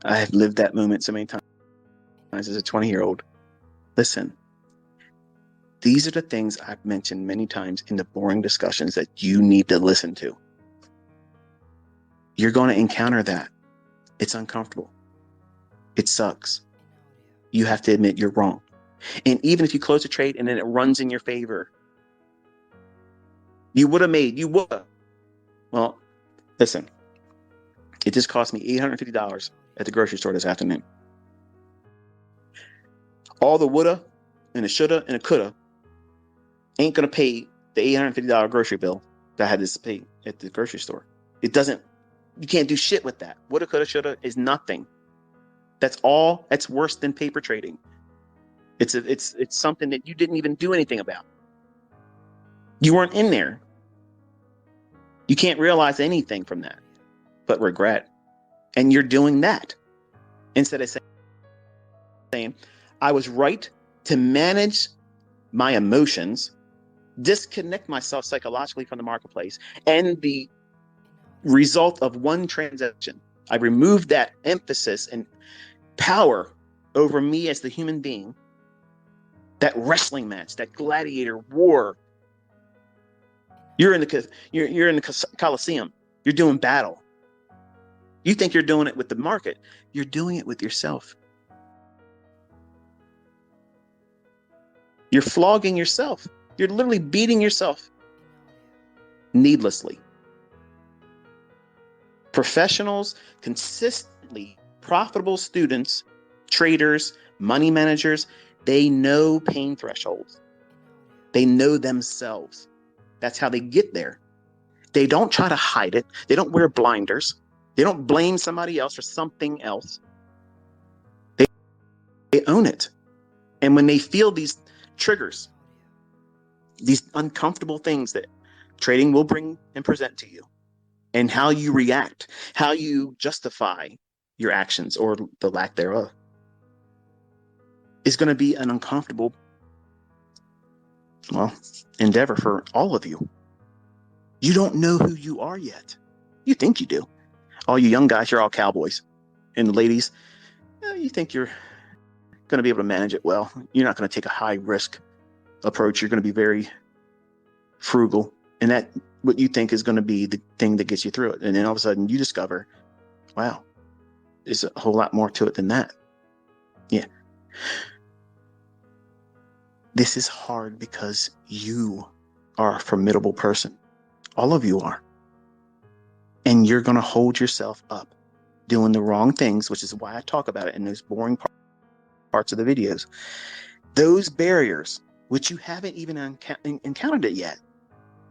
I have lived that moment so many times as a 20-year-old. Listen, these are the things I've mentioned many times in the boring discussions that you need to listen to. You're going to encounter that. It's uncomfortable. It sucks. You have to admit you're wrong. And even if you close a trade and then it runs in your favor, you would have. Well, listen, it just cost me $850 at the grocery store this afternoon. All the woulda and the shoulda and the coulda ain't going to pay the $850 grocery bill that I had to pay at the grocery store. It doesn't, you can't do shit with that. Woulda, coulda, shoulda is nothing. That's worse than paper trading. It's something that you didn't even do anything about. You weren't in there. You can't realize anything from that but regret. And you're doing that instead of saying, I was right to manage my emotions, disconnect myself psychologically from the marketplace, and the result of one transaction, I removed that emphasis and power over me as the human being, that wrestling match, that gladiator war. You're in the Coliseum. You're doing battle. You think you're doing it with the market. You're doing it with yourself. You're flogging yourself. You're literally beating yourself needlessly. Professionals, consistently profitable students, traders, money managers, they know pain thresholds. They know themselves. That's how they get there. They don't try to hide it. They don't wear blinders. They don't blame somebody else for something else. They own it. And when they feel these triggers, these uncomfortable things that trading will bring and present to you, and how you react, how you justify your actions or the lack thereof, is going to be an uncomfortable, endeavor for all of you. You don't know who you are yet. You think you do. All you young guys, you're all cowboys. And the ladies, you think you're going to be able to manage it well. You're not going to take a high risk approach. You're going to be very frugal. And that what you think is going to be the thing that gets you through it. And then all of a sudden you discover, wow, there's a whole lot more to it than that. Yeah. This is hard because you are a formidable person. All of you are. And you're going to hold yourself up doing the wrong things, which is why I talk about it in those boring parts of the videos. Those barriers, which you haven't even encountered it yet.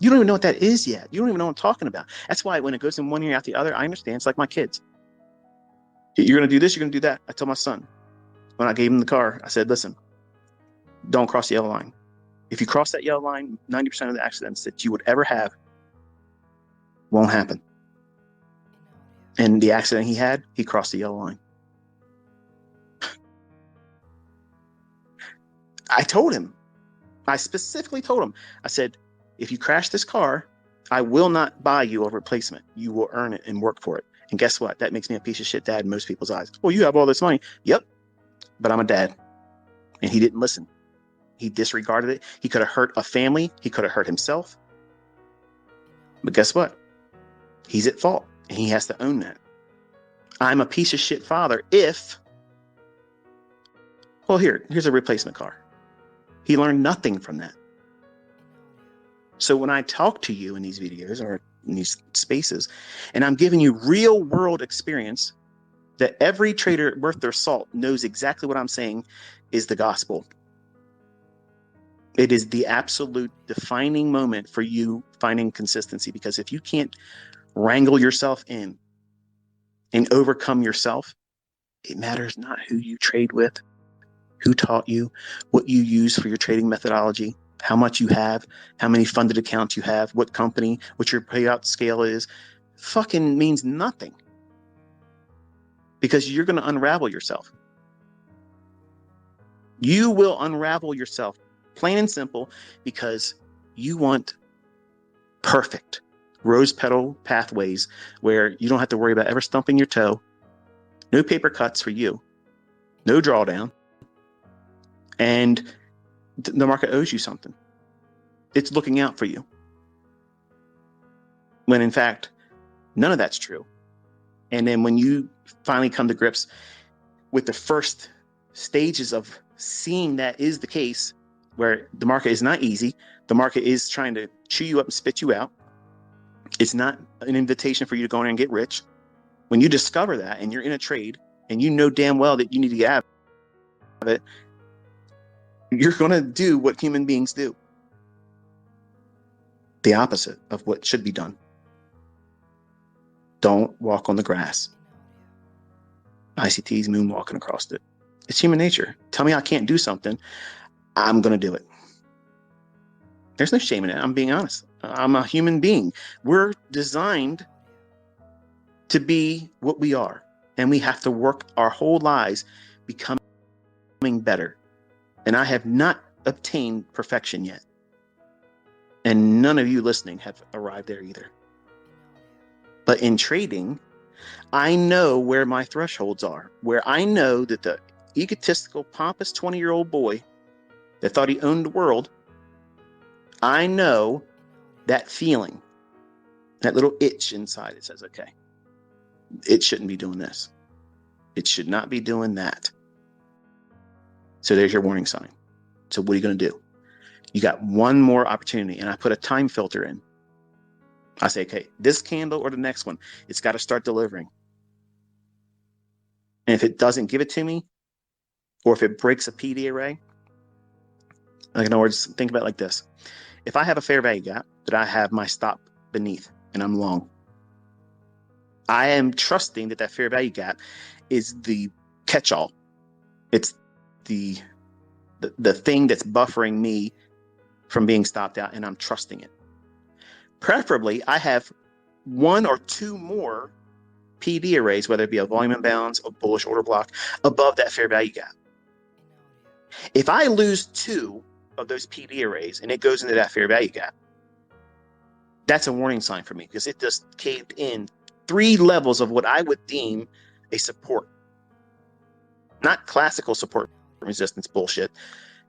You don't even know what that is yet. You don't even know what I'm talking about. That's why when it goes in one ear out the other, I understand. It's like my kids. You're going to do this, you're going to do that. I told my son, when I gave him the car, I said, listen, don't cross the yellow line. If you cross that yellow line, 90% of the accidents that you would ever have won't happen. And the accident he had, he crossed the yellow line. I specifically told him, I said, if you crash this car, I will not buy you a replacement. You will earn it and work for it. And guess what? That makes me a piece of shit dad in most people's eyes. Well, you have all this money. Yep. But I'm a dad. And he didn't listen. He disregarded it. He could have hurt a family. He could have hurt himself. But guess what? He's at fault. And he has to own that. I'm a piece of shit father if, well, here's a replacement car. He learned nothing from that. So when I talk to you in these videos or in these spaces, and I'm giving you real world experience that every trader worth their salt knows exactly what I'm saying is the gospel. It is the absolute defining moment for you finding consistency, because if you can't wrangle yourself in and overcome yourself, it matters not who you trade with, who taught you, what you use for your trading methodology, how much you have, how many funded accounts you have, what company, what your payout scale is. Fucking means nothing, because you're going to unravel yourself. You will unravel yourself, plain and simple, because you want perfect rose petal pathways where you don't have to worry about ever stumping your toe, no paper cuts for you, no drawdown, and the market owes you something. It's looking out for you. When in fact, none of that's true. And then when you finally come to grips with the first stages of seeing that is the case, where the market is not easy, the market is trying to chew you up and spit you out. It's not an invitation for you to go in and get rich. When you discover that and you're in a trade and you know damn well that you need to get out of it, you're going to do what human beings do. The opposite of what should be done. Don't walk on the grass. ICT's moonwalking across it. It's human nature. Tell me I can't do something, I'm going to do it. There's no shame in it. I'm being honest. I'm a human being. We're designed to be what we are. And we have to work our whole lives becoming better. And I have not obtained perfection yet. And none of you listening have arrived there either. But in trading, I know where my thresholds are, where I know that the egotistical, pompous 20-year-old boy that thought he owned the world, I know that feeling, that little itch inside. It says, okay, it shouldn't be doing this. It should not be doing that. So there's your warning sign. So what are you going to do? You got one more opportunity, and I put a time filter in. I say, okay, this candle or the next one, it's got to start delivering. And if it doesn't give it to me, or if it breaks a PD array, like in other words, think about it like this. If I have a fair value gap that I have my stop beneath and I'm long, I am trusting that that fair value gap is the catch-all. It's the thing that's buffering me from being stopped out, and I'm trusting it. Preferably, I have one or two more PD arrays, whether it be a volume imbalance, a bullish order block, above that fair value gap. If I lose two of those PD arrays and it goes into that fair value gap, that's a warning sign for me, because it just caved in 3 levels of what I would deem a support. Not classical support resistance bullshit.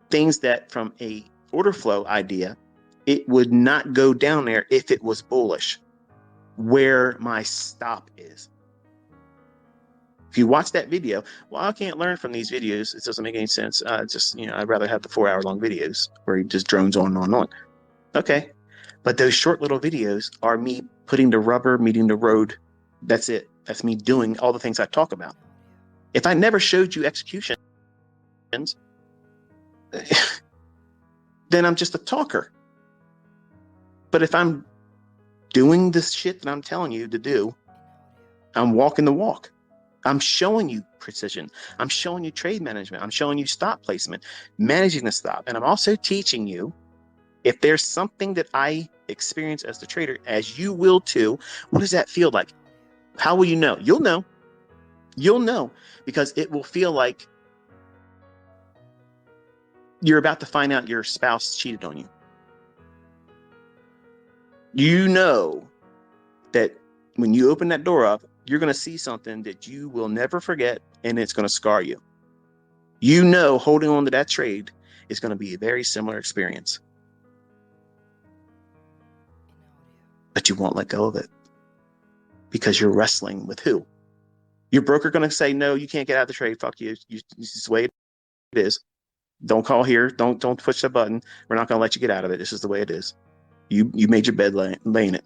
Things that from a order flow idea, it would not go down there if it was bullish, where my stop is. If you watch that video, well, I can't learn from these videos. It doesn't make any sense. I'd rather have the 4-hour-long videos where he just drones on and on and on. Okay. But those short little videos are me putting the rubber meeting the road. That's it. That's me doing all the things I talk about. If I never showed you executions, then I'm just a talker. But if I'm doing this shit that I'm telling you to do, I'm walking the walk. I'm showing you precision. I'm showing you trade management. I'm showing you stop placement, managing the stop. And I'm also teaching you, if there's something that I experience as the trader, as you will too, what does that feel like? How will you know? You'll know. You'll know, because it will feel like you're about to find out your spouse cheated on you. You know that when you open that door up, you're going to see something that you will never forget, and it's going to scar you. You know, holding on to that trade is going to be a very similar experience. But you won't let go of it, because you're wrestling with who? Your broker going to say, no, you can't get out of the trade. Fuck you. This is the way it is. Don't call here. Don't push the button. We're not going to let you get out of it. This is the way it is. You made your bed laying it.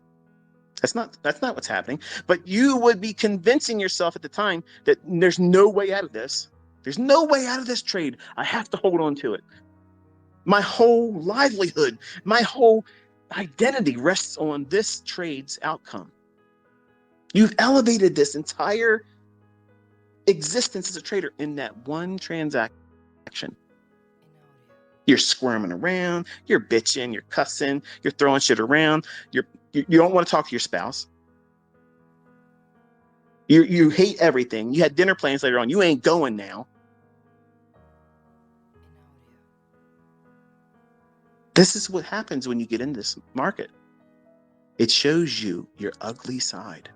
That's not what's happening. But you would be convincing yourself at the time that there's no way out of this. There's no way out of this trade. I have to hold on to it. My whole livelihood, my whole identity rests on this trade's outcome. You've elevated this entire existence as a trader in that one transaction. You're squirming around, you're bitching, you're cussing, you're throwing shit around, you don't want to talk to your spouse. You hate everything. You had dinner plans later on. You ain't going now. This is what happens when you get in this market. It shows you your ugly side.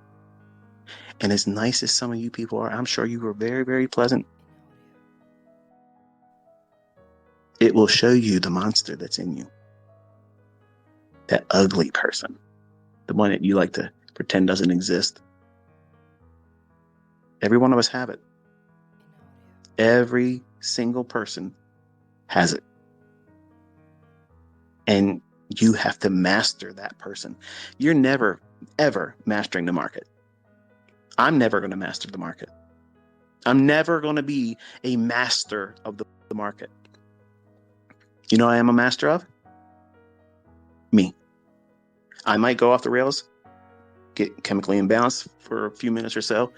And as nice as some of you people are, I'm sure you were very, very pleasant. It will show you the monster that's in you. That ugly person. The one that you like to pretend doesn't exist. Every one of us have it. Every single person has it. And you have to master that person. You're never, ever mastering the market. I'm never going to master the market. I'm never going to be a master of the market. You know what I am a master of? Me. I might go off the rails, get chemically imbalanced for a few minutes or so,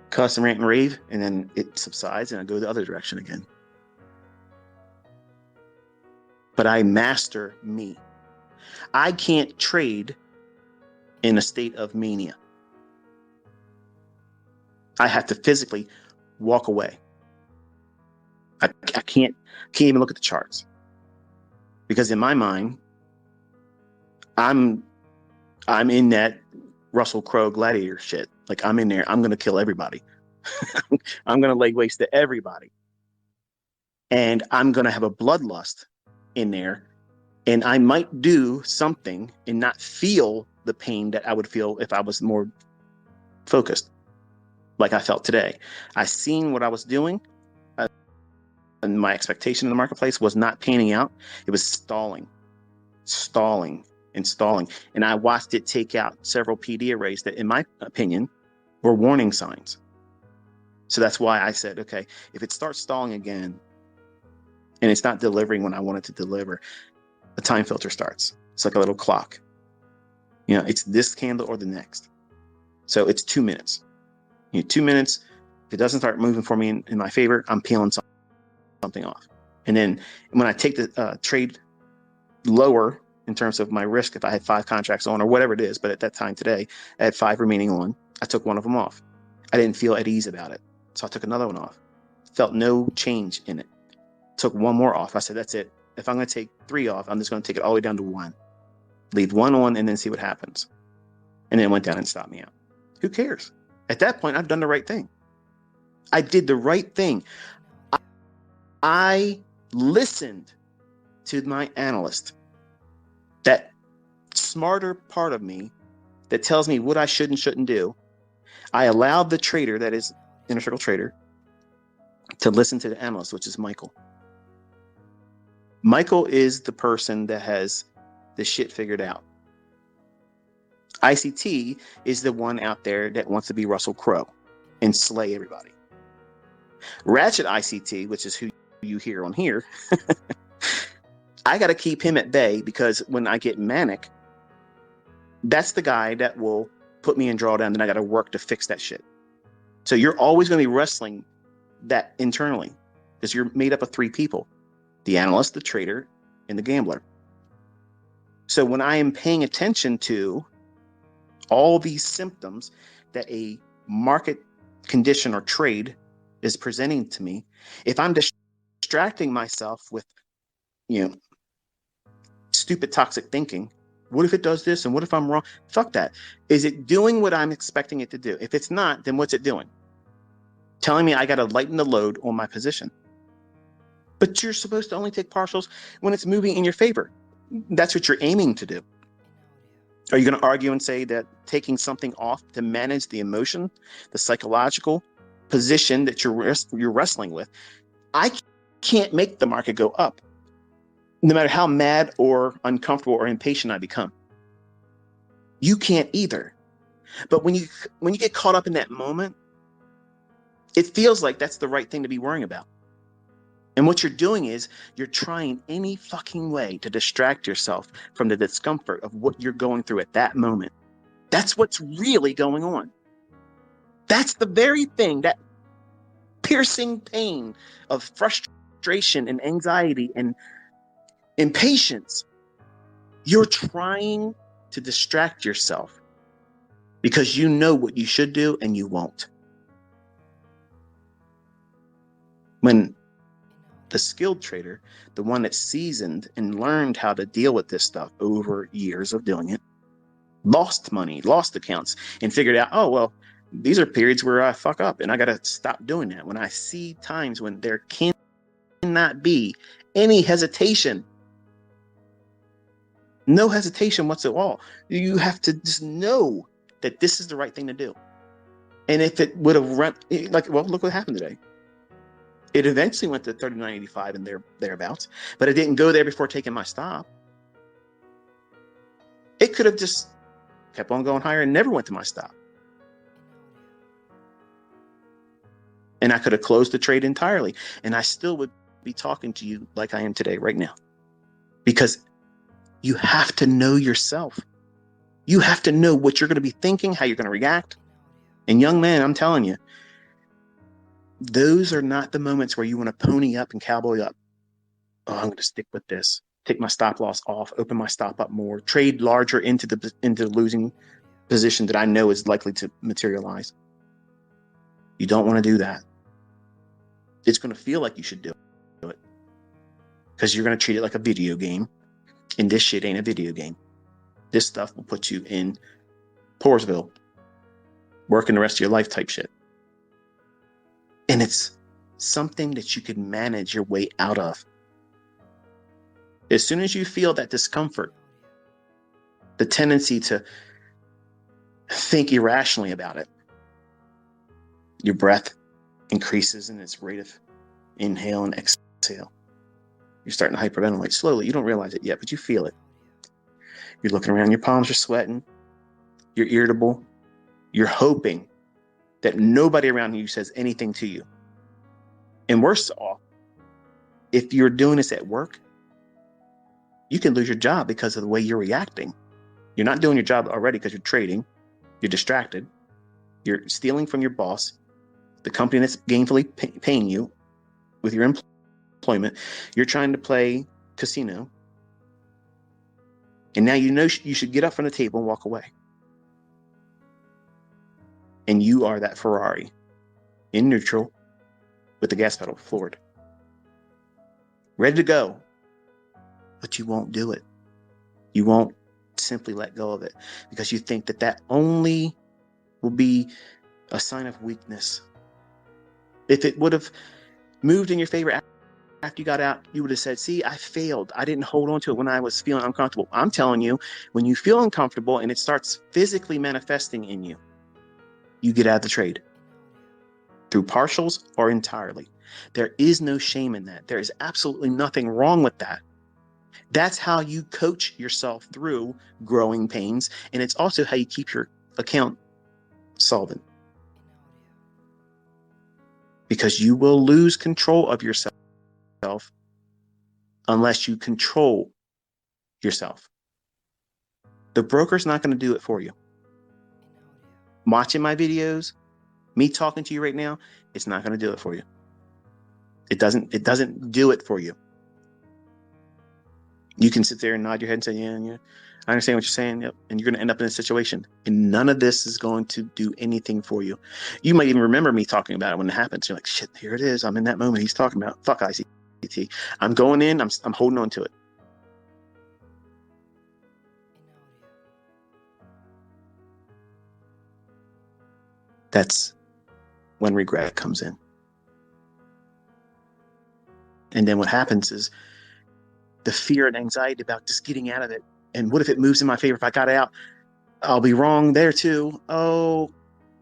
cuss and rant and rave, and then it subsides and I go the other direction again. But I master me. I can't trade in a state of mania. I have to physically walk away. I can't even look at the charts. Because in my mind, I'm in that Russell Crowe Gladiator shit. Like, I'm in there, I'm going to kill everybody. I'm going to lay waste to everybody. And I'm going to have a bloodlust in there. And I might do something and not feel the pain that I would feel if I was more focused, like I felt today. I seen what I was doing. And my expectation in the marketplace was not panning out. It was stalling. And I watched it take out several PD arrays that, in my opinion, were warning signs. So that's why I said, okay, if it starts stalling again and it's not delivering when I want it to deliver, a time filter starts. It's like a little clock. You know, it's this candle or the next. So it's 2 minutes. 2 minutes. If it doesn't start moving for me in my favor, I'm peeling something off. And then when I take the trade lower in terms of my risk, if I had 5 contracts on or whatever it is, but at that time today, I had 5 remaining on, I took one of them off. I didn't feel at ease about it. So I took another one off. Felt no change in it. Took one more off. I said, that's it. If I'm going to take 3 off, I'm just going to take it all the way down to 1. Leave 1 on and then see what happens. And then it went down and stopped me out. Who cares? At that point, I've done the right thing. I did the right thing. I listened to my analyst, that smarter part of me that tells me what I should and shouldn't do. I allowed the trader, that is inner circle trader, to listen to the analyst, which is Michael. Michael is the person that has the shit figured out. ICT is the one out there that wants to be Russell Crowe and slay everybody. Ratchet ICT, which is who you hear on here, I got to keep him at bay, because when I get manic, that's the guy that will put me in drawdown, then I got to work to fix that shit. So you're always going to be wrestling that internally, because you're made up of 3 people: the analyst, the trader, and the gambler. So when I am paying attention to all these symptoms that a market condition or trade is presenting to me, if I'm distracting myself with, stupid toxic thinking, what if it does this and what if I'm wrong? Fuck that. Is it doing what I'm expecting it to do? If it's not, then what's it doing? Telling me I got to lighten the load on my position. But you're supposed to only take partials when it's moving in your favor. That's what you're aiming to do. Are you going to argue and say that taking something off to manage the emotion, the psychological position that you're wrestling with? I can't make the market go up, no matter how mad or uncomfortable or impatient I become. You can't either. But when you get caught up in that moment, it feels like that's the right thing to be worrying about. And what you're doing is you're trying any fucking way to distract yourself from the discomfort of what you're going through at that moment. That's what's really going on. That's the very thing, that piercing pain of frustration and anxiety and impatience. You're trying to distract yourself because you know what you should do and you won't. When the skilled trader, the one that's seasoned and learned how to deal with this stuff over years of doing it, lost money, lost accounts, and figured out, oh, well, These are periods where I fuck up, and I got to stop doing that. When I see times when there cannot be any hesitation, no hesitation whatsoever, you have to just know that this is the right thing to do. And if it would have run, like, well, look what happened today. It eventually went to 39.85 and thereabouts, but it didn't go there before taking my stop. It could have just kept on going higher and never went to my stop. And I could have closed the trade entirely, and I still would be talking to you like I am today, right now. Because you have to know yourself. You have to know what you're going to be thinking, how you're going to react. And young man, I'm telling you, those are not the moments where you want to pony up and cowboy up. Oh, I'm going to stick with this. Take my stop loss off, open my stop up more, trade larger into the losing position that I know is likely to materialize. You don't want to do that. It's going to feel like you should do it because you're going to treat it like a video game. And this shit ain't a video game. This stuff will put you in Poorsville, working the rest of your life type shit. And it's something that you can manage your way out of. As soon as you feel that discomfort, the tendency to think irrationally about it, your breath increases in its rate of inhale and exhale. You're starting to hyperventilate slowly. You don't realize it yet, but you feel it. You're looking around, your palms are sweating. You're irritable. You're hoping that nobody around you says anything to you. And worse off, if you're doing this at work, you can lose your job because of the way you're reacting. You're not doing your job already because you're trading. You're distracted. You're stealing from your boss, the company that's gainfully paying you with your employment. You're trying to play casino. And now you know you should get up from the table and walk away. And you are that Ferrari in neutral with the gas pedal floored, ready to go, but you won't do it. You won't simply let go of it because you think that that only will be a sign of weakness. If it would have moved in your favor after you got out, you would have said, see, I failed. I didn't hold on to it when I was feeling uncomfortable. I'm telling you, when you feel uncomfortable and it starts physically manifesting in you, you get out of the trade through partials or entirely. There is no shame in that. There is absolutely nothing wrong with that. That's how you coach yourself through growing pains. And it's also how you keep your account solvent. Because you will lose control of yourself unless you control yourself. The broker's not going to do it for you. Watching my videos, me talking to you right now, it's not going to do it for you. It doesn't do it for you. You can sit there and nod your head and say, yeah, I understand what you're saying. Yep. And you're going to end up in a situation. And none of this is going to do anything for you. You might even remember me talking about it when it happens. You're like, shit, here it is. I'm in that moment he's talking about. Fuck ICT. I'm going in. I'm holding on to it. That's when regret comes in. And then what happens is the fear and anxiety about just getting out of it. And what if it moves in my favor? If I got out, I'll be wrong there too. Oh,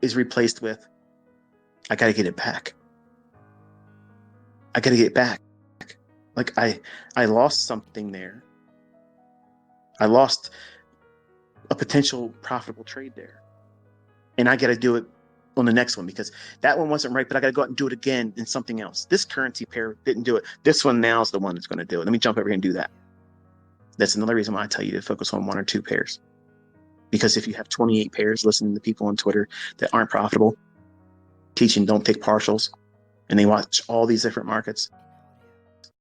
is replaced with, I got to get it back. I got to get it back. Like I lost something there. I lost a potential profitable trade there. And I got to do it on the next one because that one wasn't right, but I got to go out and do it again in something else. This currency pair didn't do it. This one now is the one that's going to do it. Let me jump over here and do that. That's another reason why I tell you to focus on one or two pairs. Because if you have 28 pairs listening to people on Twitter that aren't profitable, teaching don't take partials, and they watch all these different markets,